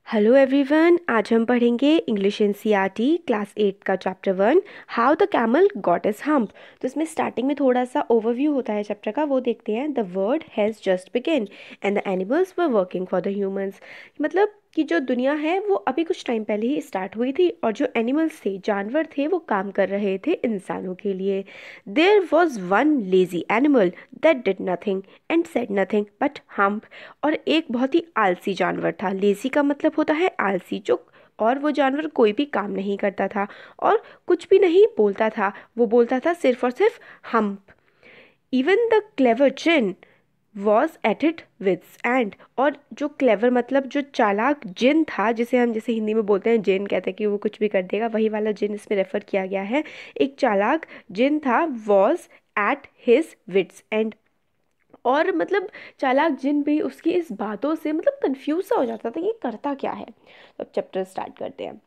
Hello everyone, आज हम पढ़ेंगे इंग्लिश एनसीईआरटी क्लास 8 का chapter 1 how the camel got is hump. तो इसमें स्टार्टिंग में थोड़ा सा ओवरव्यू होता है चैप्टर का, वो देखते हैं। The world has just begin and the animals were working for the humans. मतलब कि जो दुनिया है वो अभी कुछ टाइम पहले ही स्टार्ट हुई थी और जो एनिमल्स थे, जानवर थे, वो काम कर रहे थे इंसानों के लिए। There was one lazy animal that did nothing and said nothing but hump. और एक बहुत ही आलसी जानवर था। लेजी का मतलब होता है आलसी, जो और वो जानवर कोई भी काम नहीं करता था और कुछ भी नहीं बोलता था। वो बोलता था सिर्फ और सिर्फ hump. Even the clever djinn was at it wits end. और जो क्लेवर मतलब जो चालाक जिन था, जिसे हम जैसे हिंदी में बोलते हैं जिन, कहते हैं कि वो कुछ भी कर देगा, वही वाला जिन इसमें रेफर किया गया है। एक चालाक जिन था, was at his wits end. और मतलब चालाक जिन भी उसकी इस बातों से मतलब कंफ्यूज सा हो जाता था, ये करता क्या है। तो अब चैप्टर स्टार्ट करते हैं।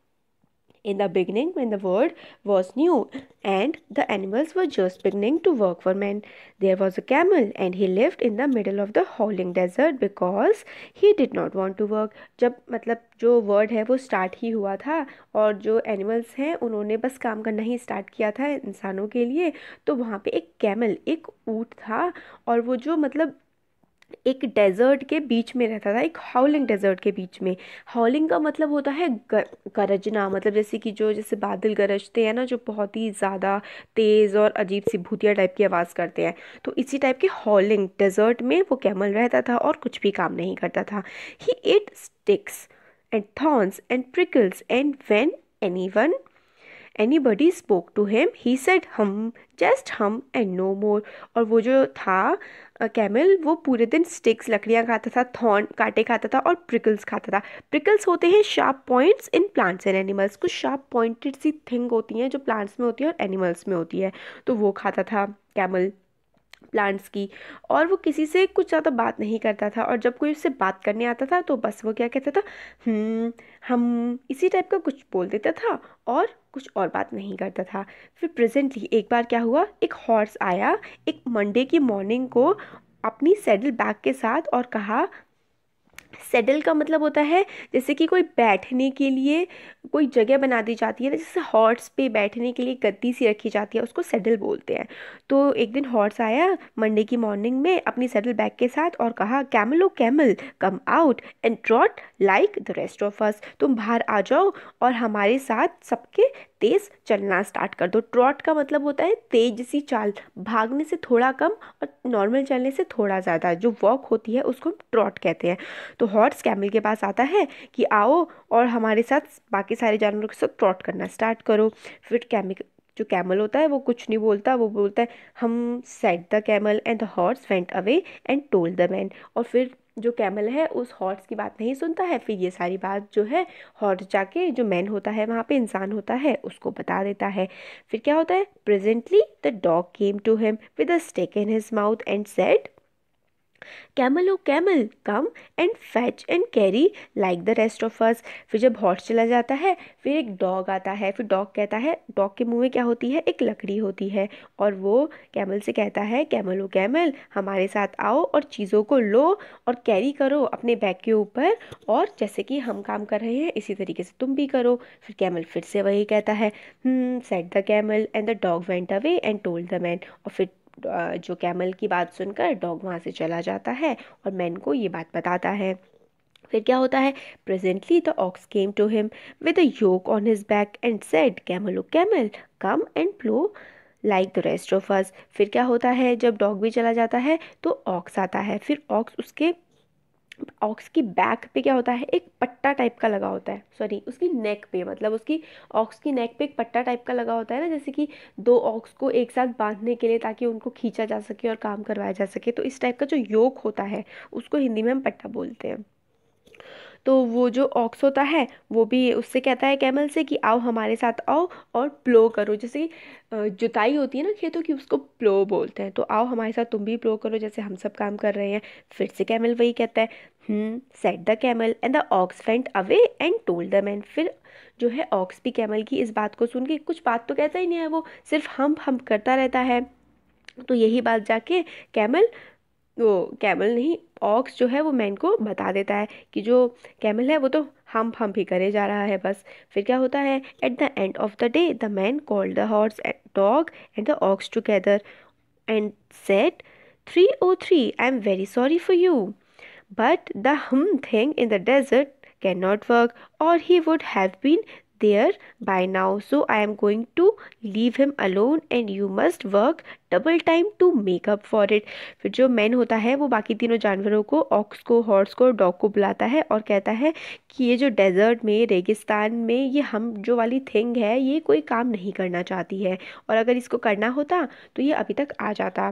In the beginning, when the world was new and the animals were just beginning to work for man, there was a camel and he lived in the middle of the howling desert because he did not want to work. जब मतलब जो word है वो start ही हुआ था और जो animals हैं उन्होंने बस काम करना ही स्टार्ट किया था इंसानों के लिए, तो वहाँ पे एक कैमल, एक ऊँट था। और वो जो मतलब एक डेजर्ट के बीच में रहता था, एक हाउलिंग डेजर्ट के बीच में। हाउलिंग का मतलब होता है गरजना, मतलब जैसे कि जो जैसे बादल गरजते हैं ना, जो बहुत ही ज़्यादा तेज़ और अजीब सी भूतिया टाइप की आवाज़ करते हैं, तो इसी टाइप की हाउलिंग डेजर्ट में वो कैमल रहता था और कुछ भी काम नहीं करता था। He ate sticks and thorns and prickles and when anyone anybody spoke to him he said hum, just hum and no more। और वो जो था कैमल, वो पूरे दिन स्टिक्स, लकड़ियाँ खाता था, थॉर्न, कांटे खाता था और प्रिकल्स खाता था। प्रिकल्स होते हैं sharp points in plants and animals. कुछ शार्प पॉइंटेड सी थिंग होती हैं जो प्लांट्स में होती है और एनिमल्स में होती है, तो वो खाता था कैमल प्लांट्स की। और वो किसी से कुछ ज़्यादा बात नहीं करता था और जब कोई उससे बात करने आता था तो बस वो क्या कहता था, हम, इसी टाइप का कुछ बोल देता था और कुछ और बात नहीं करता था। फिर प्रेजेंटली एक बार क्या हुआ, एक हॉर्स आया एक मंडे की मॉर्निंग को अपनी सैडल बैग के साथ और कहा, सेडल का मतलब होता है जैसे कि कोई बैठने के लिए कोई जगह बना दी जाती है ना, जैसे हॉर्स पे बैठने के लिए गद्दी सी रखी जाती है, उसको सेडल बोलते हैं। तो एक दिन हॉर्स आया मंडे की मॉर्निंग में अपनी सेडल बैग के साथ और कहा, camel o camel come out and trot like the rest of us. तुम बाहर आ जाओ और हमारे साथ सबके तेज चलना स्टार्ट कर दो। ट्रॉट का मतलब होता है तेज सी चाल, भागने से थोड़ा कम और नॉर्मल चलने से थोड़ा ज़्यादा जो वॉक होती है उसको हम ट्रॉट कहते हैं। तो हॉर्स कैमल के पास आता है कि आओ और हमारे साथ बाकी सारे जानवरों के साथ ट्रॉट करना स्टार्ट करो। फिर कैमल, जो कैमल होता है वो कुछ नहीं बोलता, वो बोलता है हम, said the camel and the horse went away and told the man. और फिर जो कैमल है उस हॉर्स की बात नहीं सुनता है, फिर ये सारी बात जो है हॉर्स जाके, जो मैन होता है वहाँ पे इंसान होता है, उसको बता देता है। फिर क्या होता है, presently the dog came to him with a stick in his mouth and said, camel o camel come and fetch and carry like the rest of us. फिर जब हॉर्स चला जाता है फिर एक डॉग आता है, फिर डॉग कहता है, डॉग के मुंह में क्या होती है, एक लकड़ी होती है, और वो कैमल से कहता है, कैमल ओ कैमल हमारे साथ आओ और चीज़ों को लो और कैरी करो अपने बैग के ऊपर, और जैसे कि हम काम कर रहे हैं इसी तरीके से तुम भी करो। फिर कैमल फिर से वही कहता है, said the camel and the dog went away and told the man. और फिर जो कैमल की बात सुनकर डॉग वहाँ से चला जाता है और मैन को ये बात बताता है। फिर क्या होता है, presently the ox came to him with a yoke on his back and said, camel o camel come and plough like the rest of us. फिर क्या होता है, जब डॉग भी चला जाता है तो ऑक्स आता है। फिर ऑक्स, उसके ऑक्स की बैक पे क्या होता है, एक पट्टा टाइप का लगा होता है, सॉरी उसकी नेक पे, मतलब उसकी ऑक्स की नेक पे एक पट्टा टाइप का लगा होता है ना, जैसे कि दो ऑक्स को एक साथ बांधने के लिए ताकि उनको खींचा जा सके और काम करवाया जा सके। तो इस टाइप का जो योक होता है उसको हिंदी में हम पट्टा बोलते हैं। तो वो जो ऑक्स होता है वो भी उससे कहता है कैमल से कि आओ हमारे साथ आओ और प्लो करो, जैसे जुताई होती है ना खेतों की, उसको प्लो बोलते हैं। तो आओ हमारे साथ तुम भी प्लो करो जैसे हम सब काम कर रहे हैं। फिर से कैमल वही कहता है, said the camel and the ox went away and told the man. फिर जो है ऑक्स भी कैमल की इस बात को सुन के, कुछ बात तो कहता ही नहीं है, वो सिर्फ हम करता रहता है। तो यही बात जाके कैमल, वो कैमल नहीं, ऑक्स जो है वो मैन को बता देता है कि जो कैमल है वो तो हम ही करे जा रहा है बस। फिर क्या होता है, at the end of the day the man called the horse and dog and the ox together and said, 303, I'm very sorry for you. But the thing in the desert cannot work, or he would have been there by now. So I am going to leave him alone, and you must work double time to make up for it. फिर जो man होता है वो बाकी तीनों जानवरों को, aux को, हॉर्स को, डॉग को बुलाता है और कहता है कि ये जो डेजर्ट में, रेगिस्तान में, ये हम जो वाली थिंग है ये कोई काम नहीं करना चाहती है, और अगर इसको करना होता तो ये अभी तक आ जाता,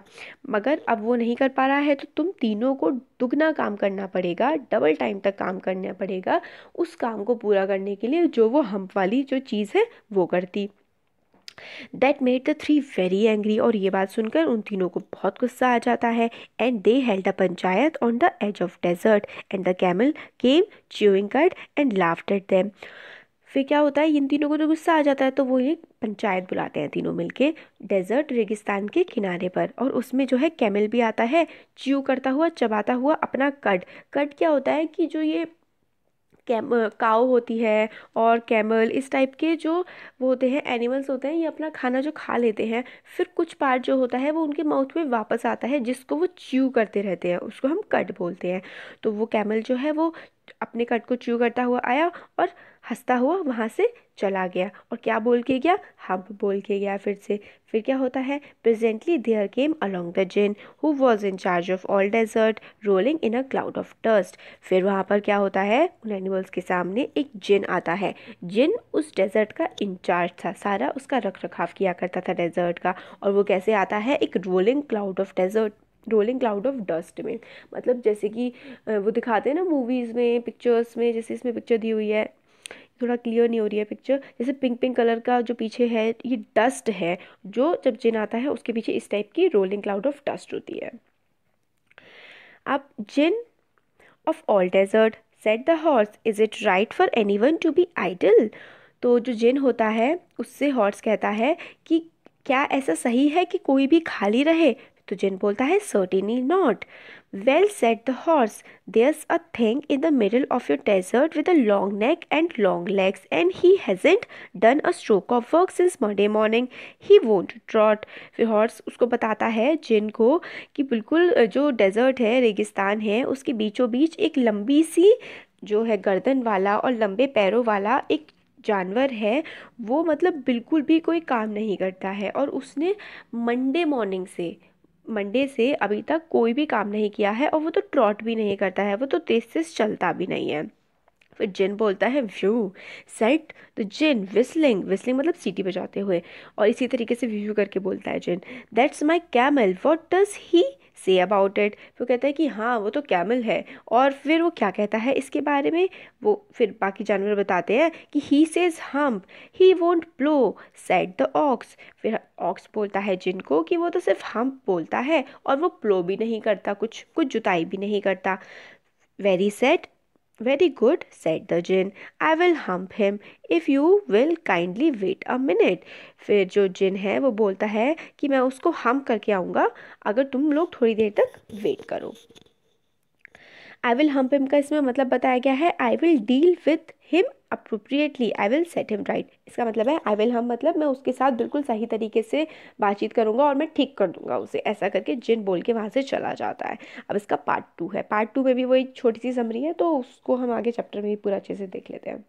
मगर अब वो नहीं कर पा रहा है, तो तुम तीनों को दुगना काम करना पड़ेगा, डबल टाइम तक काम करना पड़ेगा उस काम को पूरा करने के लिए जो वो हम वाली जो चीज़ है वो करती। That made the three very angry, और ये बात सुनकर उन तीनों को बहुत गुस्सा आ जाता है। And they held a panchayat on the edge of desert and the camel came chewing cud and laughed at them. फिर क्या होता है, इन तीनों को तो गुस्सा आ जाता है, तो वो एक पंचायत बुलाते हैं तीनों मिलके डेजर्ट रेगिस्तान के किनारे पर, और उसमें जो है कैमल भी आता है, च्यू करता हुआ, चबाता हुआ अपना कट। कट क्या होता है कि जो ये काऊ होती है और कैमल, इस टाइप के जो वो होते हैं एनिमल्स होते हैं, ये अपना खाना जो खा लेते हैं, फिर कुछ पार्ट जो होता है वो उनके माउथ में वापस आता है, जिसको वो च्यू करते रहते हैं, उसको हम कट बोलते हैं। तो वो कैमल जो है वो अपने कट को च्यू करता हुआ आया और हंसता हुआ वहाँ से चला गया, और क्या बोल के गया, हम बोल के गया फिर से। फिर क्या होता है, presently there came along the djinn who was in charge of all desert rolling in a cloud of dust. फिर वहाँ पर क्या होता है, उन एनिमल्स के सामने एक जिन आता है। जिन उस डेजर्ट का इंचार्ज था, सारा उसका रख रखाव किया करता था डेजर्ट का। और वो कैसे आता है, एक rolling cloud of desert, rolling cloud of dust में, मतलब जैसे कि वो दिखाते हैं ना मूवीज़ में, पिक्चर्स में, जैसे इसमें पिक्चर दी हुई है, थोड़ा क्लियर नहीं हो रही है पिक्चर, जैसे पिंक पिंक कलर का जो पीछे है ये डस्ट है, जो जब जिन आता है उसके पीछे इस टाइप की रोलिंग क्लाउड ऑफ डस्ट होती है। अब djinn of all desert said the horse, is it right for anyone to be idle. तो जो जिन होता है उससे हॉर्स कहता है कि क्या ऐसा सही है कि कोई भी खाली रहे। तो जिन बोलता है certainly not. Well said the horse, there's a thing in the middle of your desert with a long neck and long legs, and he hasn't done a stroke of work since Monday morning. He won't trot. फिर horse उसको बताता है जिन को कि बिल्कुल जो desert है, रेगिस्तान है, उसके बीचों बीच एक लंबी सी जो है गर्दन वाला और लंबे पैरों वाला एक जानवर है, वो मतलब बिल्कुल भी कोई काम नहीं करता है, और उसने मंडे से अभी तक कोई भी काम नहीं किया है, और वो तो ट्रॉट भी नहीं करता है, वो तो तेज से चलता भी नहीं है। फिर जिन बोलता है whew said the djinn whistling, whistling मतलब सीटी बजाते हुए, और इसी तरीके से व्यू करके बोलता है djinn, that's my camel what does he say about it. फिर कहता है कि हाँ वो तो कैमल है, और फिर वो क्या कहता है इसके बारे में, वो फिर बाकी जानवर बताते हैं कि he says hump, he won't blow said the ox. फिर ऑक्स बोलता है जिनको कि वो तो सिर्फ हम्प बोलता है और वो प्लो भी नहीं करता, कुछ जुताई भी नहीं करता। Very said, very good, said the jinn. I will hump him if you will kindly wait a minute. फिर जो जिन है वो बोलता है कि मैं उसको हम करके आऊँगा अगर तुम लोग थोड़ी देर तक वेट करो। आई विल हम्प हिम का इसमें मतलब बताया गया है, I will deal with him appropriately, I will set him right. इसका मतलब है आई विल हम मतलब मैं उसके साथ बिल्कुल सही तरीके से बातचीत करूंगा और मैं ठीक कर दूंगा उसे, ऐसा करके जिन बोल के वहाँ से चला जाता है। अब इसका पार्ट 2 है, पार्ट 2 में भी वो एक छोटी सी समरी है, तो उसको हम आगे चैप्टर में भी पूरा अच्छे से देख लेते हैं।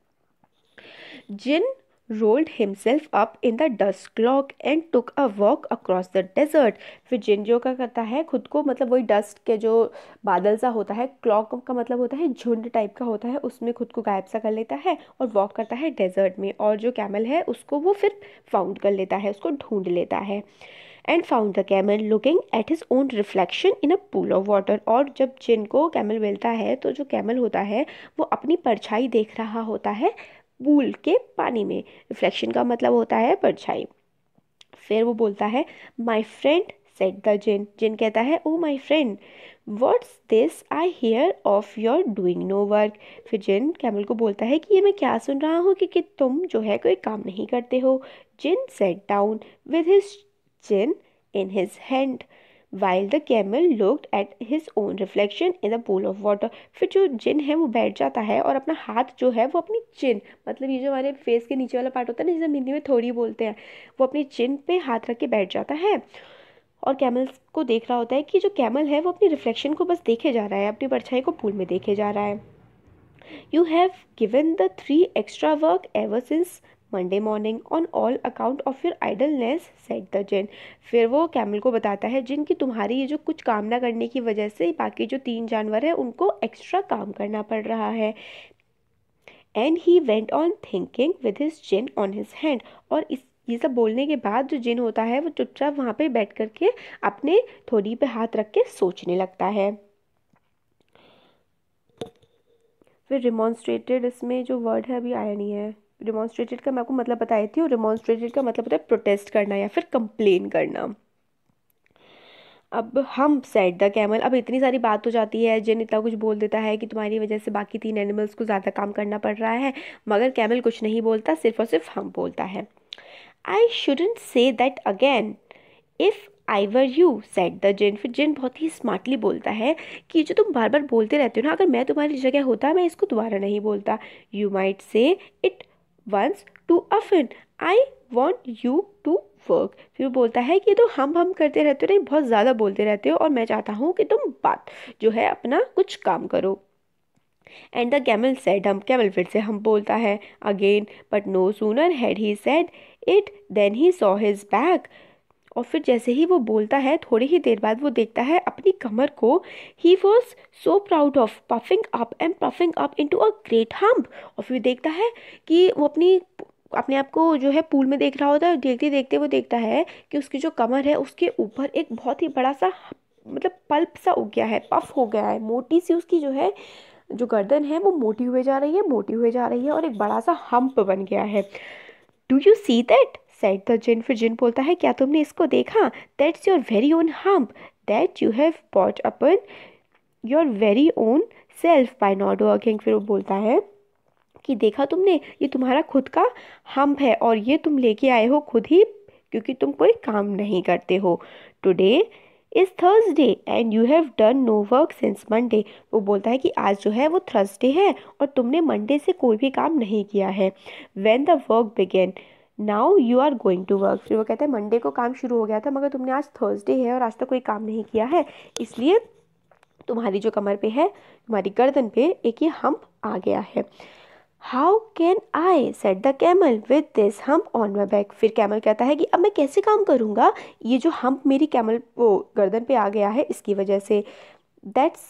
जिन rolled himself up in the dust cloak and took a walk across the desert. फिर जिन जो क्या करता है खुद को, मतलब वही डस्ट के जो बादल सा होता है, क्लॉक का मतलब होता है झुंड टाइप का होता है, उसमें खुद को गायब सा कर लेता है और वॉक करता है डेजर्ट में, और जो कैमल है उसको वो फिर फाउंड कर लेता है, उसको ढूंढ लेता है। And found the camel looking at his own reflection in a pool of water. और जब जिन को कैमल मिलता है तो जो कैमल होता है वो अपनी परछाई देख रहा होता है पूल के पानी में। रिफ्लेक्शन का मतलब होता है परछाई। फिर वो बोलता है my friend said the djinn, djinn कहता है oh my friend What's this I hear of your doing no work? फिर जिन कैमल को बोलता है कि ये मैं क्या सुन रहा हूँ कि तुम जो है कोई काम नहीं करते हो. जिन sat down with his chin in his hand while the camel looked at his own reflection in the pool of water. फिर जो जिन है वो बैठ जाता है और अपना हाथ जो है वो अपनी चिन, मतलब ये जो हमारे फेस के नीचे वाला पार्ट होता है ना, जिसे हिंदी में थोड़ी बोलते हैं, वो अपनी चिन पे हाथ रख के बैठ जाता है और कैमल को देख रहा होता है कि जो कैमल है वो अपनी रिफ्लेक्शन को बस देखे जा रहा है, अपनी परछाई को पूल में देखे जा रहा है. You have given the 3 extra work ever since Monday morning on all account of your idleness said the djinn. फिर वो कैमल को बताता है जिन कि तुम्हारी ये जो कुछ काम ना करने की वजह से बाकी जो 3 जानवर हैं उनको एक्स्ट्रा काम करना पड़ रहा है. And he went on thinking with his djinn on his hand. और इस ये सब बोलने के बाद जो जिन होता है वो चुपचाप वहाँ पे बैठ करके अपने थोड़ी पे हाथ रख के सोचने लगता है. फिर रिमॉन्स्ट्रेटेड, इसमें जो वर्ड है अभी आया नहीं है. रिमॉन्स्ट्रेटेड का मैं आपको मतलब बताई थी, और रिमॉन्स्ट्रेटेड का मतलब होता है प्रोटेस्ट करना या फिर कंप्लेन करना. अब हम सेड द कैमल, अब इतनी सारी बात हो जाती है, जिन इतना कुछ बोल देता है कि तुम्हारी वजह से बाकी 3 एनिमल्स को ज़्यादा काम करना पड़ रहा है, मगर कैमल कुछ नहीं बोलता, सिर्फ और सिर्फ हम बोलता है. I shouldn't say that again if I were you said the djinn. फिर जिन बहुत ही स्मार्टली बोलता है कि जो तुम बार बार बोलते रहते हो ना, अगर मैं तुम्हारी जगह होता मैं इसको दोबारा नहीं बोलता. You might say it once too often, I want you to work. फिर वो बोलता है कि तो हम करते रहते हो नहीं, बहुत ज़्यादा बोलते रहते हो और मैं चाहता हूँ कि तुम बात जो है अपना कुछ काम करो. And the camel said, humph camel फिर से हम बोलता है again, but no sooner had he said it then he saw his back. और फिर जैसे ही वो बोलता है थोड़ी ही देर बाद वो देखता है अपनी कमर को. He was so proud of puffing up into a great hump. और फिर देखता है कि वो अपने आप को जो है पूल में देख रहा होता है. देखते देखते वो देखता है कि उसकी जो कमर है उसके ऊपर एक बहुत ही बड़ा सा मतलब पल्प सा उग गया है, पफ हो गया है, मोटी सी उसकी जो है जो गर्दन है वो मोटी हुए जा रही है, मोटी हुए जा रही है और एक बड़ा सा हम्प बन गया है. Do you see that said the djinn. फिर जिन बोलता है क्या तुमने इसको देखा? That's your very own hump that you have bought upon your very own self by not working. फिर वो बोलता है कि देखा तुमने, ये तुम्हारा खुद का हम्प है और ये तुम लेके आए हो खुद ही, क्योंकि तुम कोई काम नहीं करते हो. Today is Thursday and you have done no work since Monday. वो बोलता है कि आज जो है वो थर्सडे है और तुमने मंडे से कोई भी काम नहीं किया है. When the work began now you are going to work. फिर वो कहता है मंडे को काम शुरू हो गया था मगर तुमने आज थर्सडे है और आज तक कोई काम नहीं किया है, इसलिए तुम्हारी जो कमर पे है, तुम्हारी गर्दन पे एक ये हम्प आ गया है. How can I set the camel with this hump on my back. फिर कैमल कहता है कि अब मैं कैसे काम करूँगा, ये जो हम्प मेरी कैमल वो गर्दन पे आ गया है इसकी वजह से. That's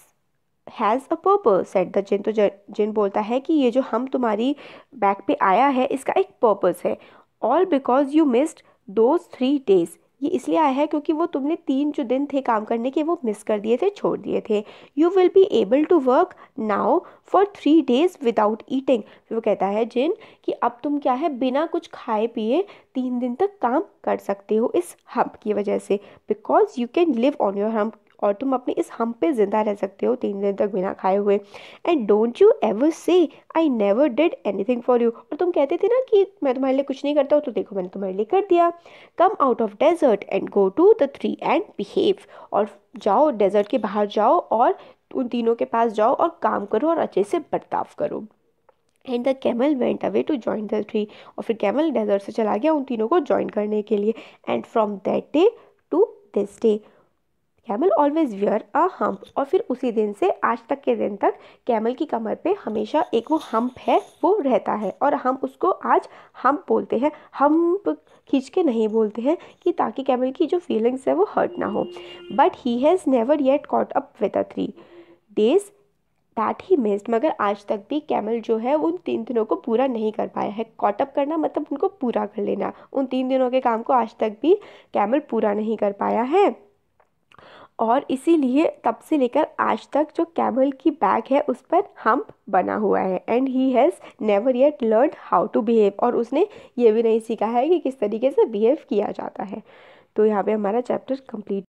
has a purpose said the djinn. तो जिन बोलता है कि ये जो हम्प तुम्हारी बैक पे आया है इसका एक पर्पस है. All because you missed those 3 days. ये इसलिए आया है क्योंकि वो तुमने 3 जो दिन थे काम करने के वो मिस कर दिए थे, छोड़ दिए थे. You will be able to work now for 3 days without eating. फिर वो कहता है जिन कि अब तुम क्या है बिना कुछ खाए पिए 3 दिन तक काम कर सकते हो इस हम्प की वजह से. Because you can live on your hump, और तुम अपने इस हम्प पे ज़िंदा रह सकते हो 3 दिन तक बिना खाए हुए. एंड डोंट यू एवर से I never did anything for you. और तुम कहते थे ना कि मैं तुम्हारे लिए कुछ नहीं करता हूँ, तो देखो मैंने तुम्हारे लिए कर दिया. Come out of desert and go to the 3 and behave. और जाओ डेजर्ट के बाहर जाओ और उन तीनों के पास जाओ और काम करो और अच्छे से बर्ताव करो. And the camel went away to join the 3. और फिर कैमल डेजर्ट से चला गया उन तीनों को ज्वाइन करने के लिए. And from that day to this day camel always wear a hump. और फिर उसी दिन से आज तक के दिन तक कैमल की कमर पे हमेशा एक वो हम्प है वो रहता है, और हम उसको आज हम्प बोलते हैं. हम्प खींच के नहीं बोलते हैं कि ताकि कैमल की जो फीलिंग्स है वो हर्ट ना हो. But he has never yet caught up with the 3 days that he missed. मगर आज तक भी कैमल जो है उन 3 दिनों को पूरा नहीं कर पाया है. कॉट अप करना मतलब उनको पूरा कर लेना. उन 3 दिनों के काम को आज तक भी कैमल पूरा नहीं कर पाया है, और इसीलिए तब से लेकर आज तक जो कैमल की बैक है उस पर हम्प बना हुआ है. And he has never yet learn how to behave. और उसने ये भी नहीं सीखा है कि किस तरीके से बिहेव किया जाता है. तो यहाँ पे हमारा चैप्टर कंप्लीट.